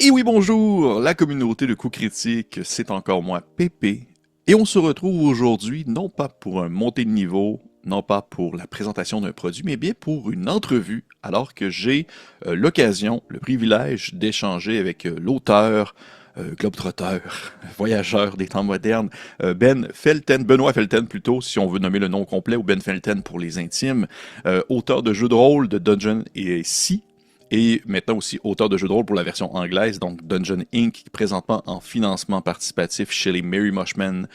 Et oui, bonjour, la communauté de coups critiques, c'est encore moi, Pépé. Et on se retrouve aujourd'hui, non pas pour un montée de niveau, non pas pour la présentation d'un produit, mais bien pour une entrevue, alors que j'ai l'occasion, le privilège d'échanger avec l'auteur, globetrotter, voyageur des temps modernes, Ben Felten, Benoît Felten plutôt, si on veut nommer le nom complet, ou Ben Felten pour les intimes, auteur de jeux de rôle de Dungeon et Si, et maintenant aussi auteur de jeux de rôle pour la version anglaise, donc Dungeon Inc., présentement en financement participatif chez les Merry Mushmen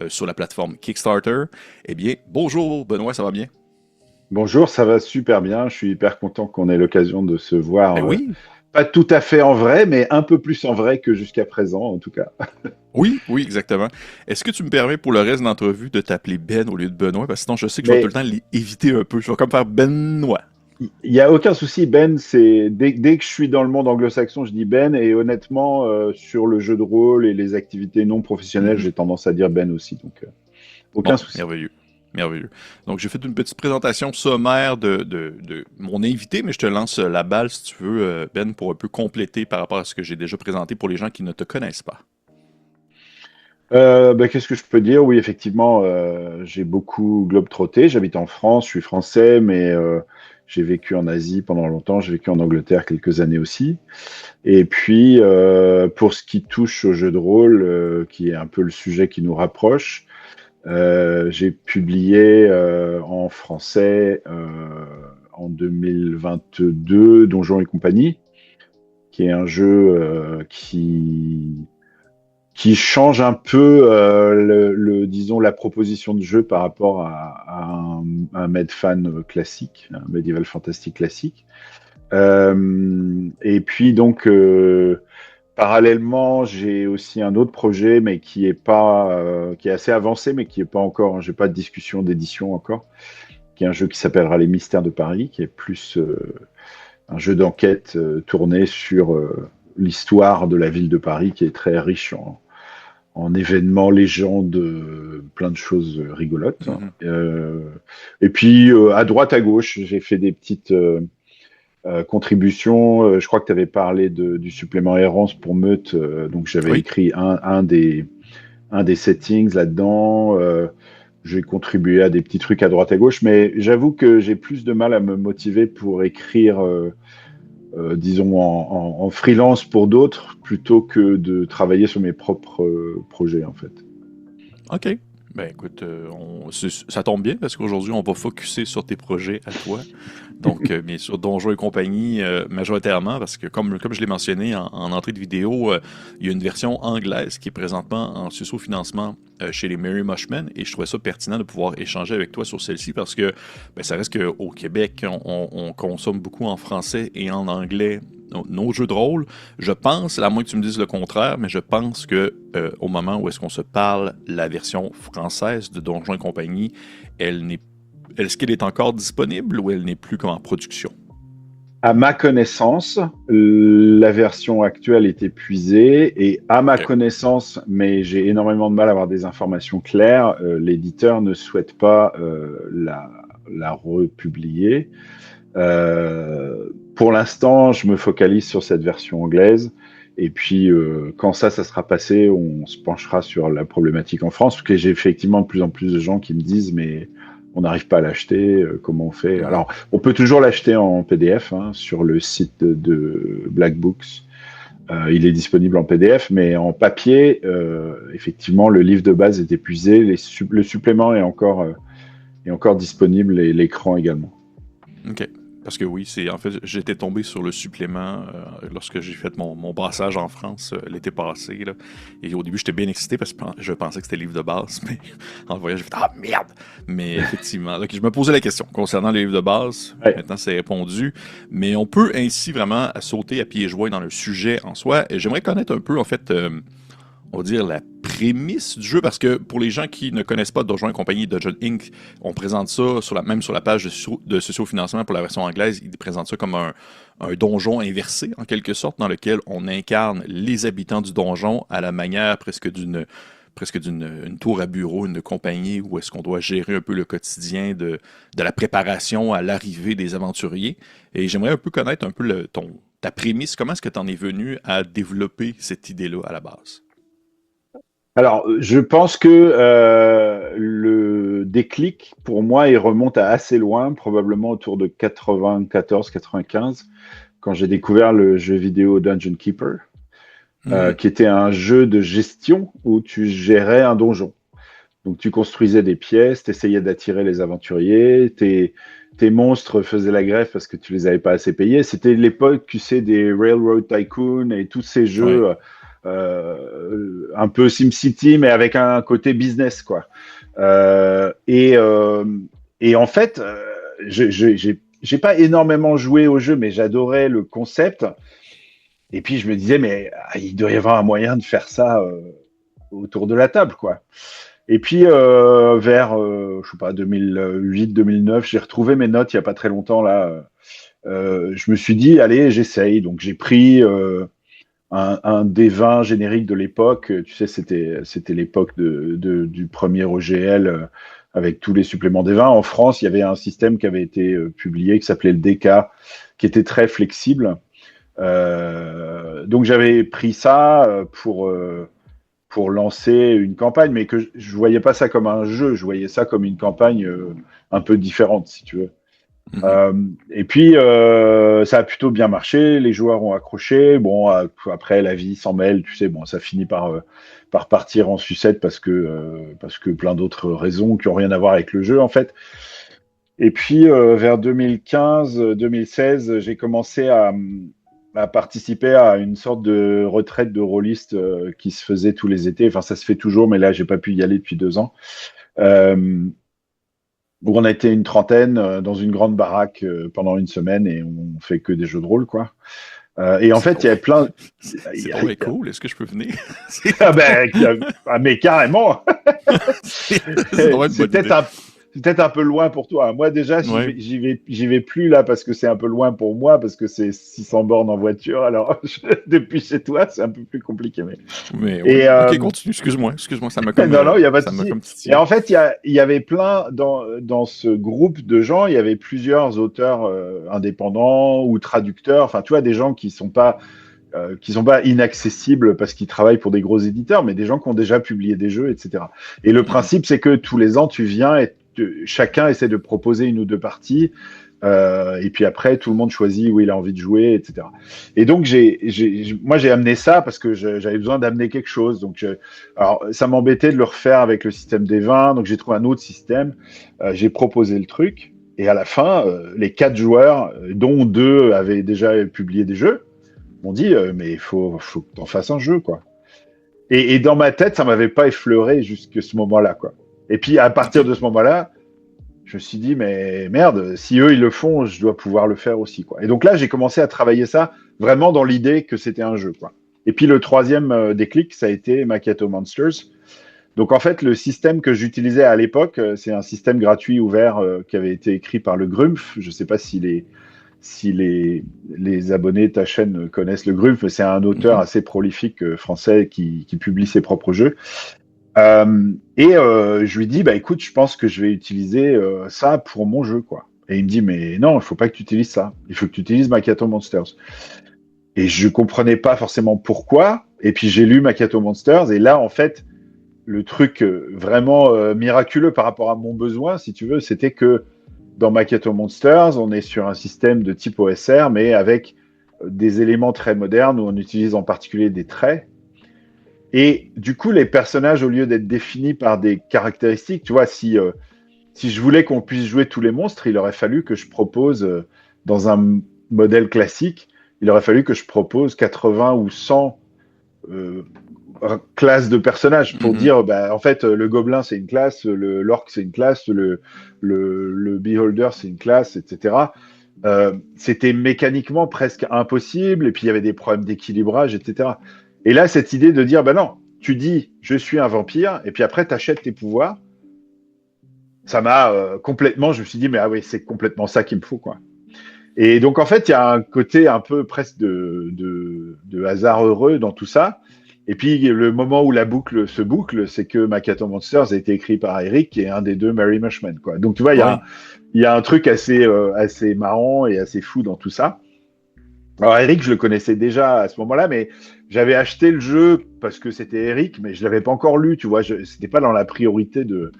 sur la plateforme Kickstarter. Eh bien, bonjour Benoît, ça va bien? Bonjour, ça va super bien. Je suis hyper content qu'on ait l'occasion de se Ben voir, oui, pas tout à fait en vrai, mais un peu plus en vrai que jusqu'à présent, en tout cas. oui, oui, exactement. Est-ce que tu me permets pour le reste de l'entrevue de t'appeler Ben au lieu de Benoît? Parce que sinon, je sais que je vais tout le Mais temps éviter un peu. Je vais comme faire Benoît. il n'y a aucun souci, Ben. C'est dès que je suis dans le monde anglo-saxon, je dis Ben. Et honnêtement, sur le jeu de rôle et les activités non professionnelles, Mhm. j'ai tendance à dire Ben aussi. Donc, aucun Bon, souci. merveilleux. Merveilleux. Donc, j'ai fait une petite présentation sommaire de mon invité, mais je te lance la balle si tu veux, Ben, pour un peu compléter par rapport à ce que j'ai déjà présenté pour les gens qui ne te connaissent pas. Qu'est-ce que je peux dire? Oui, effectivement, j'ai beaucoup globe-trotté. J'habite en France, je suis français, mais j'ai vécu en Asie pendant longtemps. J'ai vécu en Angleterre quelques années aussi. Et puis, pour ce qui touche au jeu de rôle, qui est un peu le sujet qui nous rapproche, j'ai publié en français en 2022 Donjons et compagnie, qui est un jeu qui change un peu disons la proposition de jeu par rapport à un Medfan classique, un Medieval Fantasy classique. Et puis donc parallèlement, j'ai aussi un autre projet, mais qui est pas, qui est assez avancé, mais qui est pas encore. J'ai pas de discussion d'édition encore. Qui est un jeu qui s'appellera Les Mystères de Paris, qui est plus un jeu d'enquête tourné sur l'histoire de la ville de Paris, qui est très riche en événements, légendes, plein de choses rigolotes. Mhm. Et puis à droite, à gauche, j'ai fait des petites contribution, je crois que tu avais parlé du supplément errance pour Meute, donc j'avais Oui. écrit un des settings là-dedans. J'ai contribué à des petits trucs à droite à gauche, mais j'avoue que j'ai plus de mal à me motiver pour écrire, disons, en freelance pour d'autres, plutôt que de travailler sur mes propres projets, en fait. OK. Ben écoute, ça tombe bien parce qu'aujourd'hui, on va focuser sur tes projets à toi. Donc, bien sûr, Donjons et compagnie, majoritairement, parce que comme je l'ai mentionné en entrée de vidéo, il y a une version anglaise qui est présentement en sous-financement chez les Merry Mushmen, et je trouvais ça pertinent de pouvoir échanger avec toi sur celle-ci parce que ben, ça reste qu'au Québec, on consomme beaucoup en français et en anglais nos jeux de rôle. Je pense, à moins que tu me dises le contraire, mais je pense que au moment où est-ce qu'on se parle, la version française de Donjons et compagnie, elle n'est est-ce qu'elle est encore disponible ou elle n'est plus comme en production? À ma connaissance, la version actuelle est épuisée et à ma OK. connaissance, mais j'ai énormément de mal à avoir des informations claires, l'éditeur ne souhaite pas la republier. Pour l'instant, je me focalise sur cette version anglaise. Et puis, quand ça sera passé, on se penchera sur la problématique en France, parce que j'ai effectivement de plus en plus de gens qui me disent, mais on n'arrive pas à l'acheter, comment on fait? Mhm. Alors, on peut toujours l'acheter en PDF hein, sur le site de Black Books. Il est disponible en PDF, mais en papier, effectivement, le livre de base est épuisé. Le supplément est encore disponible et l'écran également. OK. Parce que oui, c'est en fait, j'étais tombé sur le supplément lorsque j'ai fait mon brassage en France l'été passé. Là. Et au début, j'étais bien excité parce que je pensais que c'était le livre de base, mais en voyant, j'ai fait ah merde! Mais effectivement, donc, je me posais la question concernant les livres de base. Ouais. Maintenant, c'est répondu. Mais on peut ainsi vraiment sauter à pieds joints dans le sujet en soi. Et j'aimerais connaître un peu, en fait, on va dire, la prémisse du jeu, parce que pour les gens qui ne connaissent pas Donjons et compagnie, Dungeon Inc., on présente ça même sur la page de socio-financement pour la version anglaise, ils présentent ça comme un donjon inversé, en quelque sorte, dans lequel on incarne les habitants du donjon à la manière presque d'une une tour à bureau, une compagnie où est-ce qu'on doit gérer un peu le quotidien de la préparation à l'arrivée des aventuriers. Et j'aimerais un peu connaître un peu ta prémisse, comment est-ce que tu en es venu à développer cette idée-là à la base? Alors, je pense que le déclic, pour moi, il remonte à assez loin, probablement autour de 94-95, quand j'ai découvert le jeu vidéo Dungeon Keeper, Mhm. qui était un jeu de gestion où tu gérais un donjon. Donc, tu construisais des pièces, tu essayais d'attirer les aventuriers, tes monstres faisaient la grève parce que tu les avais pas assez payés. C'était l'époque, tu sais, des Railroad Tycoon et tous ces Ouais. jeux un peu SimCity, mais avec un côté business, quoi. Euh, et, euh, et en fait, j'ai pas énormément joué au jeu, mais j'adorais le concept. Et puis, je me disais, mais il doit y avoir un moyen de faire ça autour de la table, quoi. Et puis, vers, je sais pas, 2008-2009, j'ai retrouvé mes notes il y a pas très longtemps, là. Je me suis dit, allez, j'essaye. Donc, j'ai pris un D20 générique de l'époque. Tu sais, c'était l'époque du premier OGL avec tous les suppléments D20. En France, il y avait un système qui avait été publié qui s'appelait le DK, qui était très flexible. Donc, j'avais pris ça pour lancer une campagne, mais que je voyais pas ça comme un jeu, je voyais ça comme une campagne un peu différente, si tu veux. Mhm. Et puis, ça a plutôt bien marché, les joueurs ont accroché. Bon, après, la vie s'en mêle, tu sais, bon, ça finit par partir en sucette parce que plein d'autres raisons qui ont rien à voir avec le jeu, en fait. Et puis, vers 2015-2016, j'ai commencé à participer à une sorte de retraite de rôliste qui se faisait tous les étés. Enfin, ça se fait toujours, mais là, j'ai pas pu y aller depuis 2 ans. Euh, où on a été une trentaine dans une grande baraque pendant une semaine et on fait que des jeux de rôle, quoi. Et en C'est fait, trop, il y avait plein. c'est trop cool. Est-ce que je peux venir? Ah ben, mais carrément, C'est vraiment une c'est bonne peut-être idée. un, c'est peut-être un peu loin pour toi. Moi, déjà, Ouais. j'y vais plus là parce que c'est un peu loin pour moi, parce que c'est 600 bornes en voiture. Alors, depuis chez toi, c'est un peu plus compliqué. Mais ouais. Et Ok, continue. Excuse-moi, non, non, il n'y a pas de ça m'a souci. comme Et titillé. en fait, il y avait plein, dans ce groupe de gens, il y avait plusieurs auteurs indépendants ou traducteurs, enfin, tu vois, des gens qui sont pas inaccessibles parce qu'ils travaillent pour des gros éditeurs, mais des gens qui ont déjà publié des jeux, etc. Et le Mhm. principe, c'est que tous les ans, tu viens et chacun essaie de proposer une ou deux parties. Et puis après, tout le monde choisit où il a envie de jouer, etc. Et donc, moi, j'ai amené ça parce que j'avais besoin d'amener quelque chose. Donc, alors, ça m'embêtait de le refaire avec le système des 20. Donc, j'ai trouvé un autre système. J'ai proposé le truc. Et à la fin, les 4 joueurs, dont 2 avaient déjà publié des jeux, m'ont dit mais faut que t'en fasses un jeu, quoi. Et dans ma tête, ça m'avait pas effleuré jusque ce moment-là, quoi. Et puis à partir Ok. de ce moment-là, je me suis dit mais merde, si eux ils le font, je dois pouvoir le faire aussi, quoi. Et donc là, j'ai commencé à travailler ça vraiment dans l'idée que c'était un jeu, quoi. Et puis le troisième déclic, ça a été Macchiato Monsters. Donc en fait, le système que j'utilisais à l'époque, c'est un système gratuit ouvert qui avait été écrit par le Grumpf. Je ne sais pas si les abonnés de ta chaîne connaissent le Grumpf, mais c'est un auteur Mhm. assez prolifique français qui publie ses propres jeux. Je lui dis, bah écoute, je pense que je vais utiliser ça pour mon jeu, quoi. Et il me dit, mais non, il faut pas que tu utilises ça. Il faut que tu utilises Macchiato Monsters. Et je comprenais pas forcément pourquoi. Et puis j'ai lu Macchiato Monsters, et là, en fait, le truc vraiment miraculeux par rapport à mon besoin, si tu veux, c'était que dans Macchiato Monsters, on est sur un système de type OSR, mais avec des éléments très modernes où on utilise en particulier des traits. Et du coup, les personnages, au lieu d'être définis par des caractéristiques, tu vois, si je voulais qu'on puisse jouer tous les monstres, il aurait fallu que je propose, dans un modèle classique, il aurait fallu que je propose 80 ou 100 euh, classes de personnages pour Mhm. dire, bah, en fait, le gobelin, c'est une classe, l'orc, c'est une classe, le beholder, c'est une classe, etc. C'était mécaniquement presque impossible, et puis il y avait des problèmes d'équilibrage, etc. Et là, cette idée de dire, ben non, tu dis, je suis un vampire, et puis après, tu achètes tes pouvoirs, ça m'a complètement, je me suis dit, mais ah oui, c'est complètement ça qu'il me faut, quoi. Et donc, en fait, il y a un côté un peu presque de hasard heureux dans tout ça. Et puis, le moment où la boucle se boucle, c'est que Maccato Monsters a été écrit par Eric, qui est un des deux Mary Mushman, quoi. Donc, tu vois, Ouais. il y a un truc assez marrant et assez fou dans tout ça. Alors Eric, je le connaissais déjà à ce moment-là, mais j'avais acheté le jeu parce que c'était Eric, mais je l'avais pas encore lu, tu vois. C'était pas dans la priorité de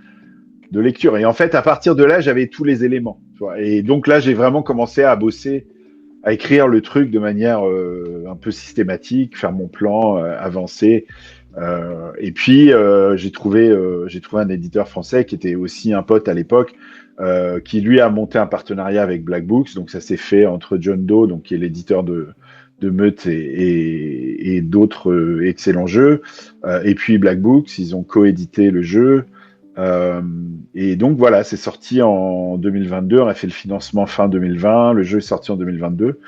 lecture. Et en fait, à partir de là, j'avais tous les éléments. Tu vois. Et donc là, j'ai vraiment commencé à bosser, à écrire le truc de manière un peu systématique, faire mon plan, avancer. Et puis j'ai trouvé un éditeur français qui était aussi un pote à l'époque, qui lui a monté un partenariat avec Black Books. Donc ça s'est fait entre John Doe, donc qui est l'éditeur de Meute et d'autres excellents jeux, et puis Black Books. Ils ont coédité le jeu. Et donc voilà, c'est sorti en 2022. On a fait le financement fin 2020. Le jeu est sorti en 2022.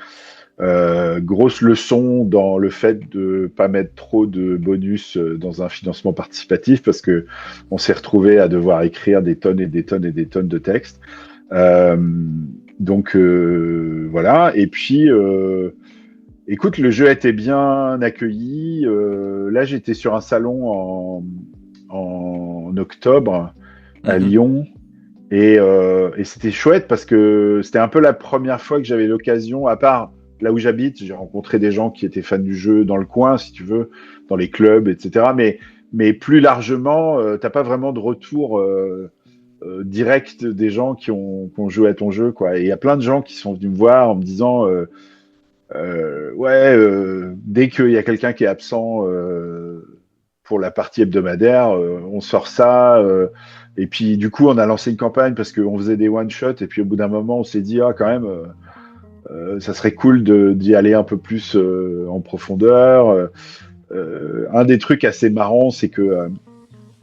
Grosse leçon dans le fait de pas mettre trop de bonus dans un financement participatif, parce que on s'est retrouvé à devoir écrire des tonnes et des tonnes et des tonnes de textes. Euh, donc voilà. Et puis écoute, le jeu a été bien accueilli. Là, j'étais sur un salon en octobre à Lyon. Et c'était chouette parce que c'était un peu la première fois que j'avais l'occasion, à part là où j'habite, j'ai rencontré des gens qui étaient fans du jeu dans le coin, si tu veux, dans les clubs, etc. Mais plus largement, t'as pas vraiment de retour direct des gens qui ont joué à ton jeu, quoi. Et il y a plein de gens qui sont venus me voir en me disant, ouais, dès qu'il y a quelqu'un qui est absent pour la partie hebdomadaire, on sort ça. Et puis du coup, on a lancé une campagne parce qu'on faisait des one-shots. Et puis au bout d'un moment, on s'est dit, ah, quand même, ça serait cool d'y aller un peu plus en profondeur. Un des trucs assez marrants, c'est que,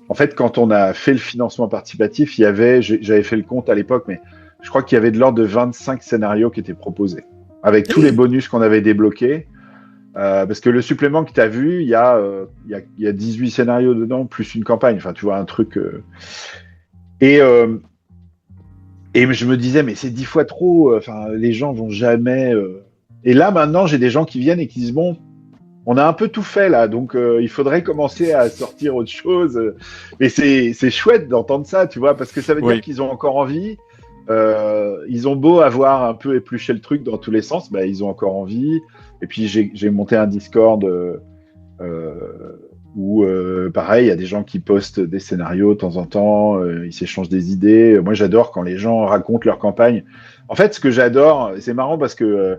en fait, quand on a fait le financement participatif, il y avait, j'avais fait le compte à l'époque, mais je crois qu'il y avait de l'ordre de 25 scénarios qui étaient proposés, avec tous les bonus qu'on avait débloqués. Parce que le supplément que tu as vu, il y a 18 scénarios dedans, plus une campagne. Enfin, tu vois, un truc. Et, euh, et je me disais, mais c'est 10 fois trop. Enfin, les gens vont jamais. Et là, maintenant, j'ai des gens qui viennent et qui disent, bon, on a un peu tout fait là, donc il faudrait commencer à sortir autre chose. Mais c'est chouette d'entendre ça, tu vois, parce que ça veut dire Oui. qu'ils ont encore envie. Ils ont beau avoir un peu épluché le truc dans tous les sens, bah, ils ont encore envie. Et puis j'ai monté un Discord où, pareil, il y a des gens qui postent des scénarios de temps en temps, ils s'échangent des idées. Moi, j'adore quand les gens racontent leur campagne. En fait, ce que j'adore, c'est marrant parce que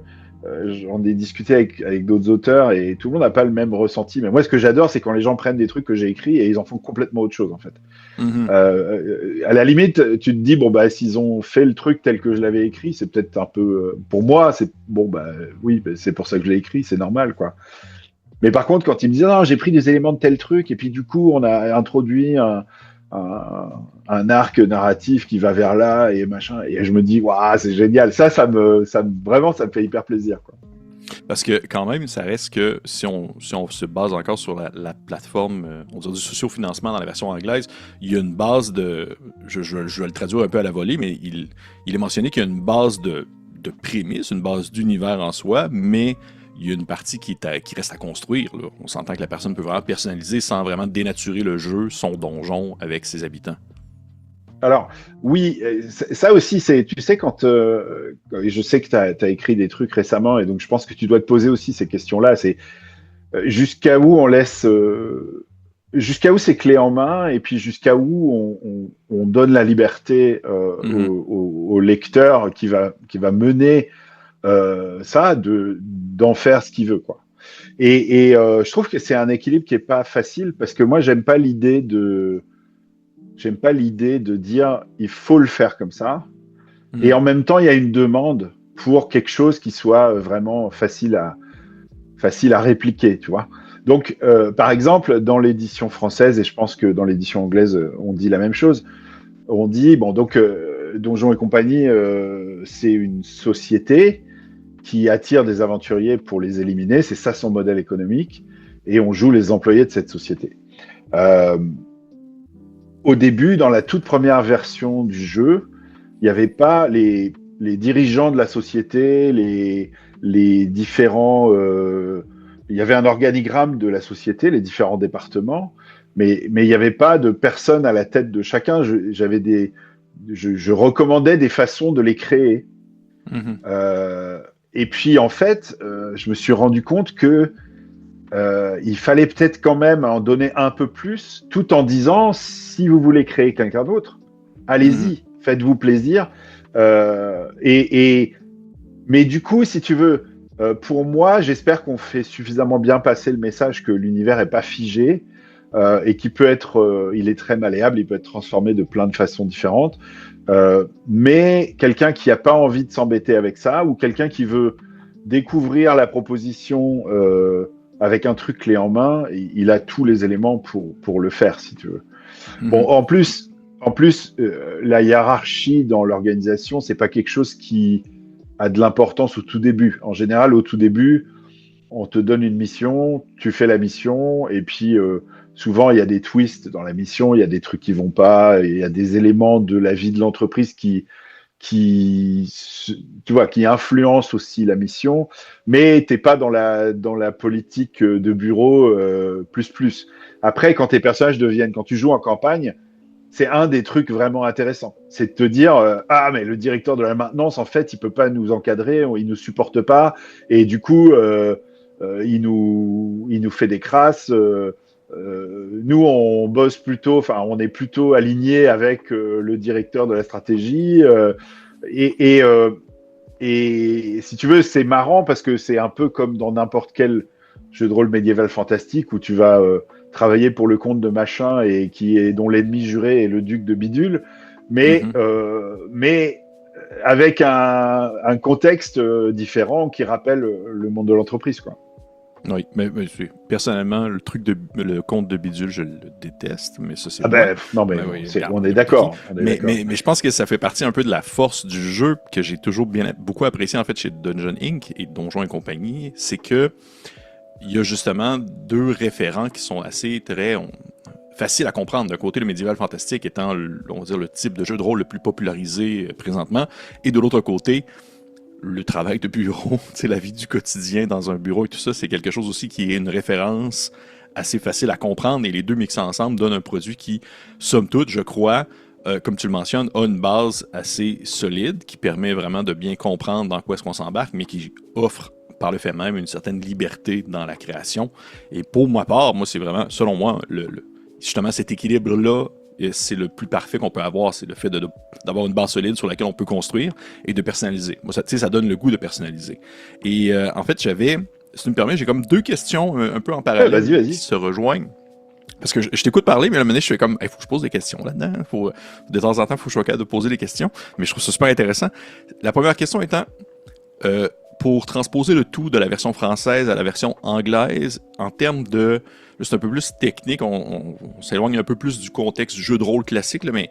j'en ai discuté avec d'autres auteurs et tout le monde n'a pas le même ressenti. Mais moi, ce que j'adore, c'est quand les gens prennent des trucs que j'ai écrits et ils en font complètement autre chose, en fait. À la limite, tu te dis, bon, bah, s'ils ont fait le truc tel que je l'avais écrit, c'est peut-être un peu. Pour moi, c'est. Bon, bah, oui, bah, c'est pour ça que je l'ai écrit, c'est normal, quoi. Mais par contre, quand ils me disent, non, j'ai pris des éléments de tel truc, et puis du coup, on a introduit un, un arc narratif qui va vers là, et machin, et je me dis, waouh, c'est génial. Vraiment, ça me fait hyper plaisir, quoi. Parce que quand même, ça reste que si on se base encore sur la plateforme, on dirait du sociofinancement dans la version anglaise, il y a une base de. Je vais le traduire un peu à la volée, mais il est mentionné qu'il y a une base de prémisse, une base d'univers en soi, mais il y a une partie qui reste à construire. Là. On s'entend que la personne peut vraiment personnaliser sans vraiment dénaturer le jeu, son donjon avec ses habitants. Alors, oui, ça aussi, tu sais, je sais que tu as écrit des trucs récemment, et donc je pense que tu dois te poser aussi ces questions-là. C'est jusqu'à où on laisse, jusqu'à où c'est clé en main, et puis jusqu'à où on donne la liberté au lecteur qui va mener ça, d'en faire ce qu'il veut, quoi. Et je trouve que c'est un équilibre qui est pas facile, parce que moi, j'aime pas l'idée de dire il faut le faire comme ça. Et en même temps, il y a une demande pour quelque chose qui soit vraiment facile à répliquer, tu vois. Donc, par exemple, dans l'édition française, et je pense que dans l'édition anglaise, on dit la même chose, on dit, bon, donc, Donjons et compagnie, c'est une société qui attire des aventuriers pour les éliminer, c'est ça son modèle économique, et on joue les employés de cette société. Euh, Au début, dans la toute première version du jeu, il n'y avait pas les dirigeants de la société, les différents. Il y avait un organigramme de la société, les différents départements, mais il n'y avait pas de personne à la tête de chacun. Je recommandais des façons de les créer. Mm-hmm. Euh, Et puis, en fait, je me suis rendu compte que il fallait peut-être quand même en donner un peu plus, tout en disant, si vous voulez créer quelqu'un d'autre, allez-y, faites-vous plaisir. Mais du coup, si tu veux, pour moi, j'espère qu'on fait suffisamment bien passer le message que l'univers n'est pas figé et qu'il peut être, il est très malléable, il peut être transformé de plein de façons différentes. Mais quelqu'un qui n'a pas envie de s'embêter avec ça, ou quelqu'un qui veut découvrir la proposition avec un truc clé en main, il a tous les éléments pour le faire, si tu veux. Bon, en plus, la hiérarchie dans l'organisation, c'est pas quelque chose qui a de l'importance au tout début. En général, au tout début, on te donne une mission, tu fais la mission, et puis souvent il y a des twists dans la mission, il y a des trucs qui vont pas, il y a des éléments de la vie de l'entreprise qui influencent aussi la mission, mais t'es pas dans la politique de bureau plus. Après, quand quand tu joues en campagne, c'est un des trucs vraiment intéressants. C'est de te dire, mais le directeur de la maintenance, en fait, il peut pas nous encadrer, il nous supporte pas, et du coup, il nous fait des crasses. Nous, on bosse plutôt, enfin, on est plutôt aligné avec le directeur de la stratégie. Et si tu veux, c'est marrant parce que c'est un peu comme dans n'importe quel jeu de rôle médiéval fantastique où tu vas travailler pour le compte de machin et dont l'ennemi juré est le duc de Bidule, mais avec un contexte différent qui rappelle le monde de l'entreprise, quoi. Oui, mais personnellement, le conte de Bidule, je le déteste, mais ça, c'est non, mais oui, on est d'accord. Mais je pense que ça fait partie un peu de la force du jeu que j'ai toujours beaucoup apprécié, en fait, chez Dungeon Inc. et Donjons et compagnie, c'est que il y a justement deux référents qui sont faciles à comprendre. D'un côté, le médiéval fantastique étant, on va dire, le type de jeu de rôle le plus popularisé présentement, et de l'autre côté, le travail de bureau, la vie du quotidien dans un bureau et tout ça, c'est quelque chose aussi qui est une référence assez facile à comprendre, et les deux mixés ensemble donnent un produit qui, somme toute, je crois, comme tu le mentionnes, a une base assez solide qui permet vraiment de bien comprendre dans quoi est-ce qu'on s'embarque, mais qui offre par le fait même une certaine liberté dans la création. Et pour ma part, c'est vraiment, selon moi, justement cet équilibre-là, c'est le plus parfait qu'on peut avoir, c'est le fait d'avoir une base solide sur laquelle on peut construire et de personnaliser. Moi, ça donne le goût de personnaliser. Et en fait, si tu me permets, j'ai comme deux questions un peu en parallèle qui se rejoignent. Parce que je t'écoute parler, mais à un moment donné, je fais comme, faut que je pose des questions là-dedans. De temps en temps, il faut que je sois capable de poser des questions. Mais je trouve ça super intéressant. La première question étant, pour transposer le tout de la version française à la version anglaise, en termes de... C'est un peu plus technique, on s'éloigne un peu plus du contexte jeu de rôle classique, là, mais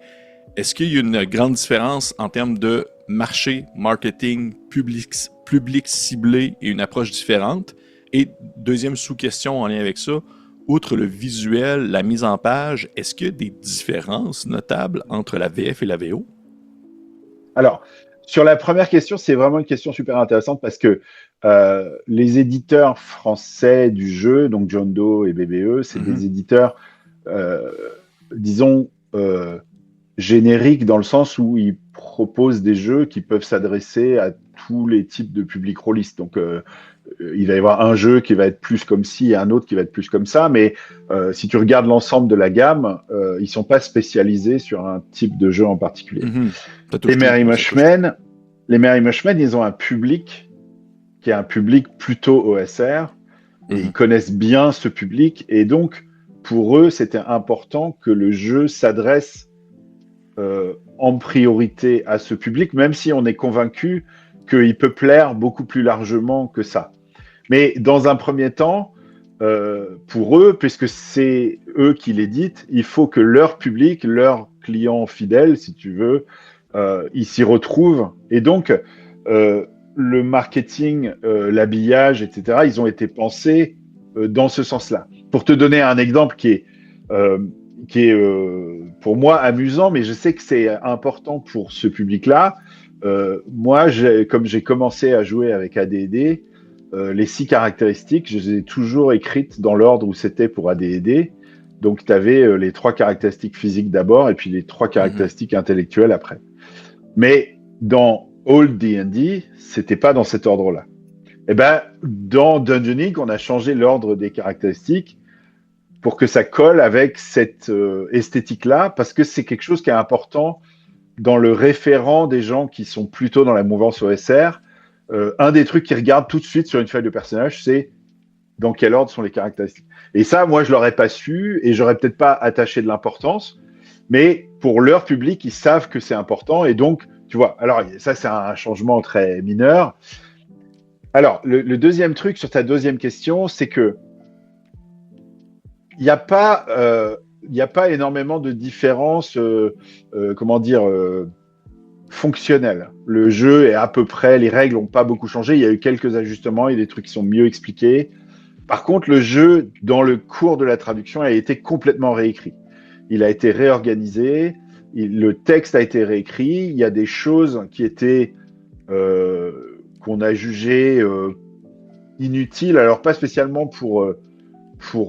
est-ce qu'il y a une grande différence en termes de marché, marketing, public ciblé et une approche différente? Et deuxième sous-question en lien avec ça, outre le visuel, la mise en page, est-ce qu'il y a des différences notables entre la VF et la VO? Alors, sur la première question, c'est vraiment une question super intéressante parce que les éditeurs français du jeu, donc John Doe et BBE, c'est des éditeurs, disons, génériques dans le sens où ils proposent des jeux qui peuvent s'adresser à tous les types de publics rôlistes. Donc, il va y avoir un jeu qui va être plus comme ci et un autre qui va être plus comme ça, mais si tu regardes l'ensemble de la gamme, ils sont pas spécialisés sur un type de jeu en particulier. Les Merry Mushmen, ils ont un public qui est un public plutôt OSR, et ils connaissent bien ce public, et donc pour eux, c'était important que le jeu s'adresse en priorité à ce public, même si on est convaincu qu'il peut plaire beaucoup plus largement que ça. Mais dans un premier temps, pour eux, puisque c'est eux qui l'éditent, il faut que leur public, leurs clients fidèles, si tu veux, ils s'y retrouvent. Et donc, le marketing, l'habillage, etc., ils ont été pensés dans ce sens-là. Pour te donner un exemple qui est pour moi amusant, mais je sais que c'est important pour ce public-là. Moi, comme j'ai commencé à jouer avec AD&D, les 6 caractéristiques, je les ai toujours écrites dans l'ordre où c'était pour AD&D. Donc, tu avais les 3 caractéristiques physiques d'abord et puis les 3 caractéristiques intellectuelles après. Mais dans Old D&D, c'était pas dans cet ordre-là. Eh ben, dans Dungeonic, on a changé l'ordre des caractéristiques pour que ça colle avec cette esthétique-là, parce que c'est quelque chose qui est important dans le référent des gens qui sont plutôt dans la mouvance OSR. Un des trucs qu'ils regardent tout de suite sur une feuille de personnage, c'est dans quel ordre sont les caractéristiques. Et ça, moi, je l'aurais pas su et j'aurais peut-être pas attaché de l'importance, mais pour leur public, ils savent que c'est important et donc, tu vois, alors ça, c'est un changement très mineur. Alors, le deuxième truc sur ta deuxième question, c'est que il n'y a pas, il a pas énormément de différences, comment dire, fonctionnelles. Le jeu est à peu près, les règles n'ont pas beaucoup changé. Il y a eu quelques ajustements, il y a des trucs qui sont mieux expliqués. Par contre, le jeu, dans le cours de la traduction, a été complètement réécrit. Il a été réorganisé, le texte a été réécrit. Il y a des choses qui étaient qu'on a jugées inutiles, alors pas spécialement pour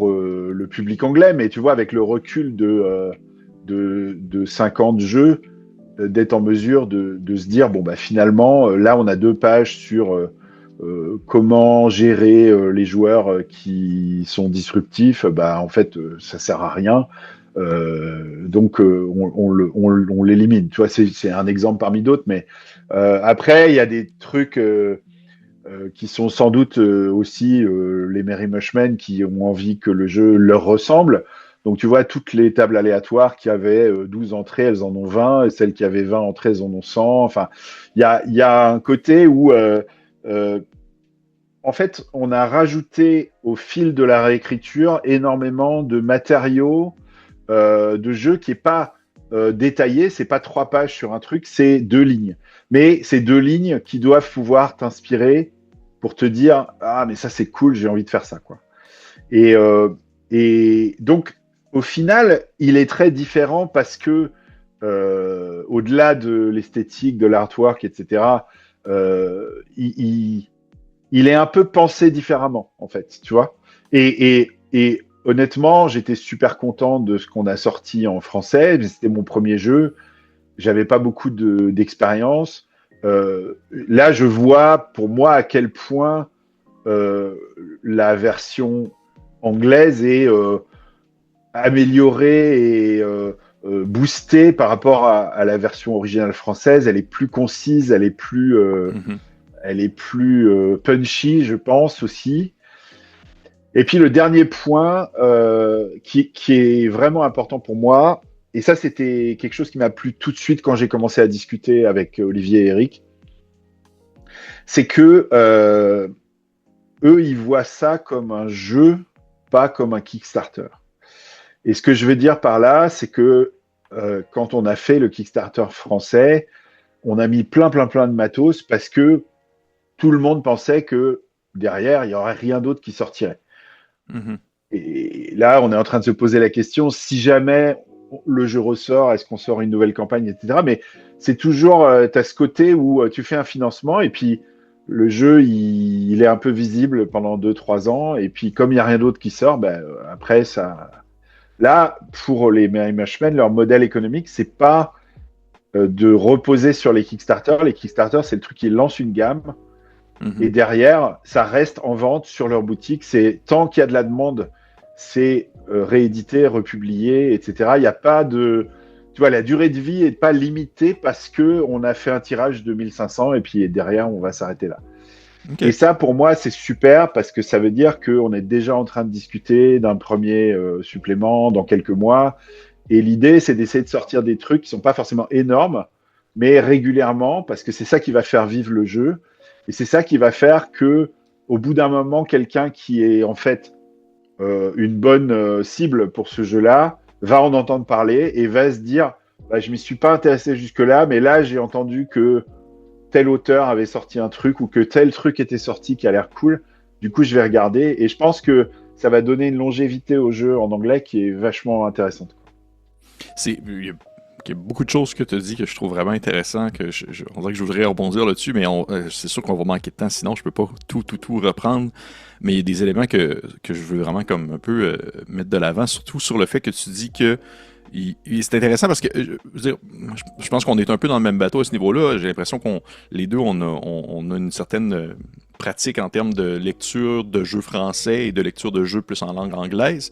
le public anglais, mais tu vois, avec le recul de 50 jeux, d'être en mesure de se dire, bon, bah, finalement, là, on a 2 pages sur comment gérer les joueurs qui sont disruptifs. Bah, en fait, ça sert à rien. Donc, on l'élimine. Tu vois, c'est un exemple parmi d'autres, mais après, il y a des trucs qui sont sans doute aussi les Merry Mushmen qui ont envie que le jeu leur ressemble. Donc tu vois, toutes les tables aléatoires qui avaient 12 entrées, elles en ont 20, et celles qui avaient 20 entrées, elles en ont 100. Enfin, y a un côté où, en fait, on a rajouté au fil de la réécriture énormément de matériaux de jeu qui n'est pas détaillé, c'est pas 3 pages sur un truc, c'est 2 lignes. Mais c'est 2 lignes qui doivent pouvoir t'inspirer pour te dire ah mais ça c'est cool, j'ai envie de faire ça quoi. Et donc au final, il est très différent parce que au-delà de l'esthétique, de l'artwork, etc., il est un peu pensé différemment en fait, tu vois. Et honnêtement, j'étais super content de ce qu'on a sorti en français. C'était mon premier jeu. J'avais pas beaucoup d'expérience. Là, je vois pour moi à quel point la version anglaise est améliorée et boostée par rapport à la version originale française. Elle est plus concise, elle est plus punchy, je pense aussi. Et puis le dernier point qui est vraiment important pour moi, et ça c'était quelque chose qui m'a plu tout de suite quand j'ai commencé à discuter avec Olivier et Eric, c'est que eux ils voient ça comme un jeu, pas comme un Kickstarter. Et ce que je veux dire par là, c'est que quand on a fait le Kickstarter français, on a mis plein de matos parce que tout le monde pensait que derrière, il n'y aurait rien d'autre qui sortirait. Mm-hmm. Et là, on est en train de se poser la question, si jamais le jeu ressort, est-ce qu'on sort une nouvelle campagne, etc. Mais c'est toujours, tu as ce côté où tu fais un financement et puis le jeu, il est un peu visible pendant 2-3 ans. Et puis, comme il n'y a rien d'autre qui sort, ben, après, ça... Là, pour les Merry Mushmen, leur modèle économique, c'est pas de reposer sur les Kickstarter. Les Kickstarter, c'est le truc qui lance une gamme. Mm-hmm. Et derrière, ça reste en vente sur leur boutique. C'est tant qu'il y a de la demande, c'est réédité, republié, etc. Il n'y a pas de... Tu vois, la durée de vie n'est pas limitée parce qu'on a fait un tirage de 1500 et puis derrière, on va s'arrêter là. Okay. Et ça, pour moi, c'est super parce que ça veut dire qu'on est déjà en train de discuter d'un premier supplément dans quelques mois. Et l'idée, c'est d'essayer de sortir des trucs qui ne sont pas forcément énormes, mais régulièrement, parce que c'est ça qui va faire vivre le jeu. Et c'est ça qui va faire que, au bout d'un moment, quelqu'un qui est en fait une bonne cible pour ce jeu-là va en entendre parler et va se dire bah, je ne m'y suis pas intéressé jusque-là, mais là, j'ai entendu que tel auteur avait sorti un truc ou que tel truc était sorti qui a l'air cool. Du coup, je vais regarder. Et je pense que ça va donner une longévité au jeu en anglais qui est vachement intéressante. Il y a beaucoup de choses que tu as dit que je trouve vraiment intéressant, on dirait que je voudrais rebondir là-dessus, mais c'est sûr qu'on va manquer de temps, sinon je peux pas tout reprendre. Mais il y a des éléments que je veux vraiment comme un peu mettre de l'avant, surtout sur le fait que tu dis que C'est intéressant parce que je veux dire, je pense qu'on est un peu dans le même bateau à ce niveau-là. J'ai l'impression qu'on les deux on a une certaine pratique en termes de lecture de jeux français et de lecture de jeux plus en langue anglaise.